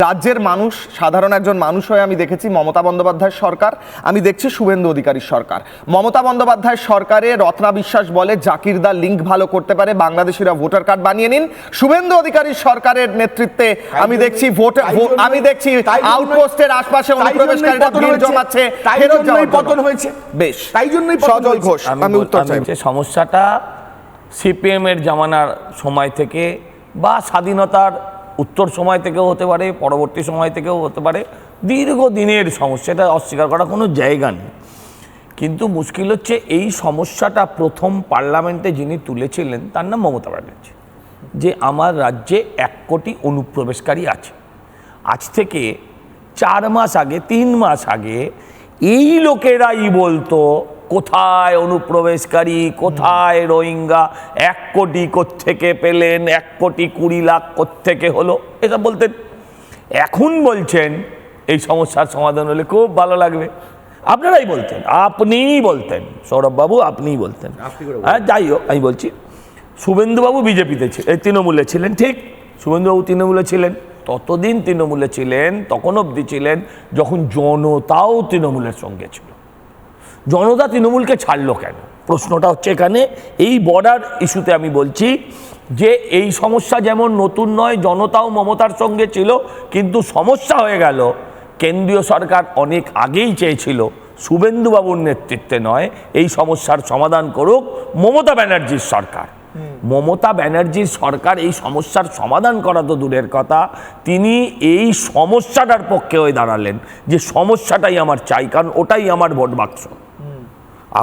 রাজ্যের মানুষ, সাধারণ একজন মানুষ হয়ে আমি দেখেছি মমতা বন্দ্যোপাধ্যায়ের সরকার, আমি দেখছি শুভেন্দু অধিকারীর সরকার। মমতা বন্দ্যোপাধ্যায়ের সরকারে রত্না বিশ্বাস বলে জাকিরদার লিঙ্ক ভালো করতে পারে, বাংলাদেশিরা ভোটার কার্ড বানিয়ে নিন। শুভেন্দু অধিকারীর সরকারের নেতৃত্বে আমি দেখছি আউটপোস্টের আশপাশে অনুপ্রবেশকারীরা ভিড় জমাচ্ছে, ফেরত যাওয়ার পতন হয়েছে। বেশ, তাই জন্যই সজল ঘোষ, আমি উত্তর চাই। সমস্যাটা সিপিএম এর জামানার সময় থেকে বা স্বাধীনতার উত্তর সময় থেকেও হতে পারে, পরবর্তী সময় থেকেও হতে পারে, দীর্ঘদিনের সমস্যা, এটা অস্বীকার করার কোনো জায়গা নেই। কিন্তু মুশকিল হচ্ছে এই সমস্যাটা প্রথম পার্লামেন্টে যিনি তুলেছিলেন তার নাম মমতা ব্যানার্জি, যে আমার রাজ্যে 1 কোটি অনুপ্রবেশকারী আছে। আজ থেকে 4 মাস আগে, 3 মাস আগে এই লোকেরাই বলতো কোথায় অনুপ্রবেশকারী, কোথায় রোহিঙ্গা, 1 কোটি কোত্থেকে পেলেন, 1 কোটি 20 লাখ কোত্থেকে হলো, এটা বলতেন। এখন বলছেন এই সমস্যার সমাধান হলে খুব ভালো লাগবে। আপনারাই বলতেন, আপনিই বলতেন, সৌরভবাবু আপনিই বলতেন। হ্যাঁ, যাই হোক, আমি বলছি শুভেন্দুবাবু বিজেপিতে ছিলেন, তৃণমূলে ছিলেন, ঠিক, শুভেন্দুবাবু তৃণমূলে ছিলেন। ততদিন তৃণমূলে ছিলেন, তখন অবধি ছিলেন যখন জনতাও তৃণমূলের সঙ্গে ছিল। জনতা তৃণমূলকে ছাড়লো কেন? প্রশ্নটা হচ্ছে এখানে। এই বর্ডার ইস্যুতে আমি বলছি যে এই সমস্যা যেমন নতুন নয়, জনতাও মমতার সঙ্গে ছিল, কিন্তু সমস্যা হয়ে গেল কেন্দ্রীয় সরকার অনেক আগেই চেয়েছিল শুভেন্দুবাবুর নেতৃত্বে নয়, এই সমস্যার সমাধান করুক মমতা ব্যানার্জির সরকার। মমতা ব্যানার্জির সরকার এই সমস্যার সমাধান করা তো দূরের কথা, তিনি এই সমস্যাটার পক্ষে হয়ে দাঁড়ালেন যে সমস্যাটাই আমার চাই, কারণ ওটাই আমার ভোট বাক্স।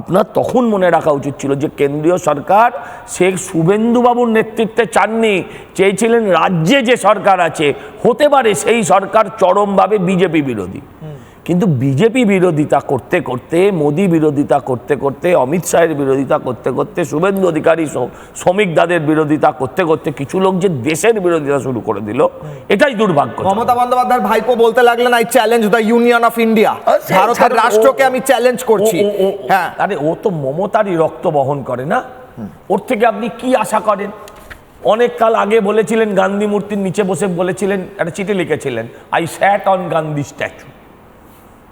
আপনার তখন মনে রাখা উচিত ছিল যে কেন্দ্রীয় সরকার শেখ শুভেন্দুবাবুর নেতৃত্বে চাননি, চেয়েছিলেন রাজ্যে যে সরকার আছে হতে পারে সেই সরকার চরমভাবে বিজেপি বিরোধী। কিন্তু বিজেপি বিরোধিতা করতে করতে, মোদি বিরোধিতা করতে করতে, অমিত শাহের বিরোধিতা করতে করতে, শুভেন্দু অধিকারী শ্রমিক দাদের বিরোধিতা করতে করতে কিছু লোক যে দেশের বিরোধিতা শুরু করে দিল, এটাই দুর্ভাগ্য। মমতা বন্দ্যোপাধ্যায়ের ভাইপো বলতে লাগলেন I challenge the union of India, ভারতের রাষ্ট্রকে আমি চ্যালেঞ্জ করছি। হ্যাঁ, আরে ও তো মমতারই রক্ত বহন করে না, ওর থেকে আপনি কি আশা করেন? অনেক কাল আগে বলেছিলেন, গান্ধী মূর্তির নিচে বসে বলেছিলেন, একটা চিঠি লিখেছিলেন, I sat on Gandhi statue.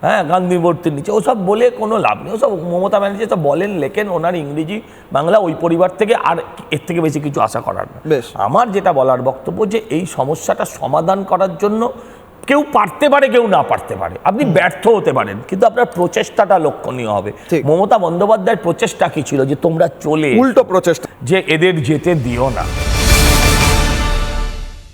হ্যাঁ, গান্ধী মূর্তির নিচে, ওসব বলে কোনো লাভ নেই। ওসব মমতা ব্যানার্জি সব বলেন, লেখেন, ওনার ইংরেজি বাংলা ওই পরিবার থেকে আর এর থেকে বেশি কিছু আশা করার না। আমার যেটা বলার বক্তব্য যে এই সমস্যাটা সমাধান করার জন্য কেউ পারতে পারে, কেউ না পারতে পারে, আপনি ব্যর্থ হতে পারেন, কিন্তু আপনার প্রচেষ্টাটা লক্ষণীয় হবে। মমতা বন্দ্যোপাধ্যায়ের প্রচেষ্টা কি ছিল? যে তোমরা চলে উল্টো প্রচেষ্টা, যে এদের যেতে দিও না।